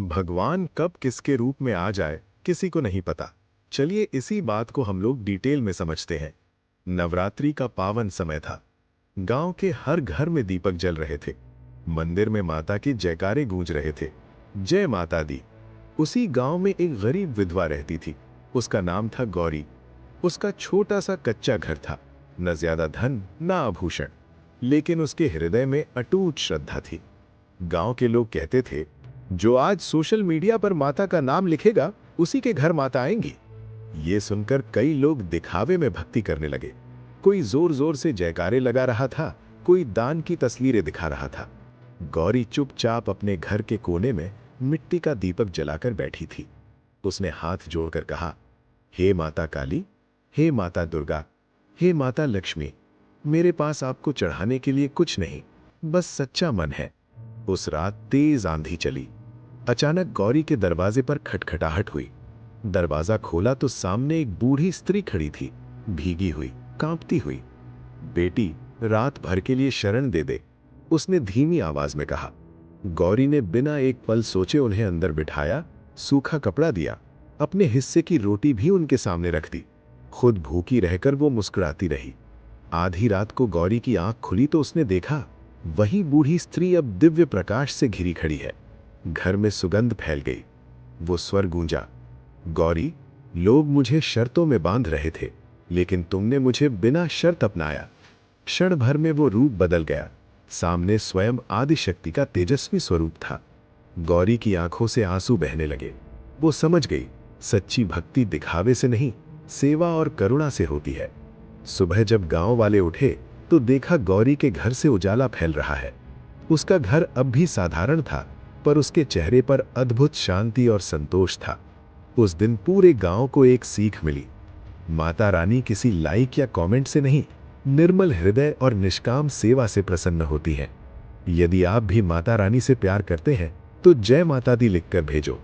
भगवान कब किसके रूप में आ जाए किसी को नहीं पता। चलिए इसी बात को हम लोग डिटेल में समझते हैं। नवरात्रि का पावन समय था। गांव के हर घर में दीपक जल रहे थे। मंदिर में माता के जयकारे गूंज रहे थे। जय माता दी। उसी गांव में एक गरीब विधवा रहती थी। उसका नाम था गौरी। उसका छोटा सा कच्चा घर था। न ज्यादा धन न आभूषण, लेकिन उसके हृदय में अटूट श्रद्धा थी। गांव के लोग कहते थे, जो आज सोशल मीडिया पर माता का नाम लिखेगा उसी के घर माता आएंगी। ये सुनकर कई लोग दिखावे में भक्ति करने लगे। कोई जोर जोर से जयकारे लगा रहा था, कोई दान की तस्वीरें दिखा रहा था। गौरी चुपचाप अपने घर के कोने में मिट्टी का दीपक जलाकर बैठी थी। उसने हाथ जोड़कर कहा, हे माता काली, हे माता दुर्गा, हे माता लक्ष्मी, मेरे पास आपको चढ़ाने के लिए कुछ नहीं, बस सच्चा मन है। उस रात तेज आंधी चली। अचानक गौरी के दरवाजे पर खटखटाहट हुई। दरवाजा खोला तो सामने एक बूढ़ी स्त्री खड़ी थी, भीगी हुई, कांपती हुई। बेटी, रात भर के लिए शरण दे दे, उसने धीमी आवाज में कहा। गौरी ने बिना एक पल सोचे उन्हें अंदर बिठाया, सूखा कपड़ा दिया, अपने हिस्से की रोटी भी उनके सामने रख दी। खुद भूखी रहकर वो मुस्कुराती रही। आधी रात को गौरी की आंख खुली तो उसने देखा, वही बूढ़ी स्त्री अब दिव्य प्रकाश से घिरी खड़ी है। घर में सुगंध फैल गई। वो स्वर गूंजा, गौरी, लोग मुझे शर्तों में बांध रहे थे, लेकिन तुमने मुझे बिना शर्त अपनाया। क्षण भर में वो रूप बदल गया। सामने स्वयं आदिशक्ति का तेजस्वी स्वरूप था। गौरी की आंखों से आंसू बहने लगे। वो समझ गई, सच्ची भक्ति दिखावे से नहीं, सेवा और करुणा से होती है। सुबह जब गांव वाले उठे तो देखा गौरी के घर से उजाला फैल रहा है। उसका घर अब भी साधारण था, पर उसके चेहरे पर अद्भुत शांति और संतोष था। उस दिन पूरे गांव को एक सीख मिली। माता रानी किसी लाइक या कमेंट से नहीं, निर्मल हृदय और निष्काम सेवा से प्रसन्न होती हैं। यदि आप भी माता रानी से प्यार करते हैं तो जय माता दी लिखकर भेजो।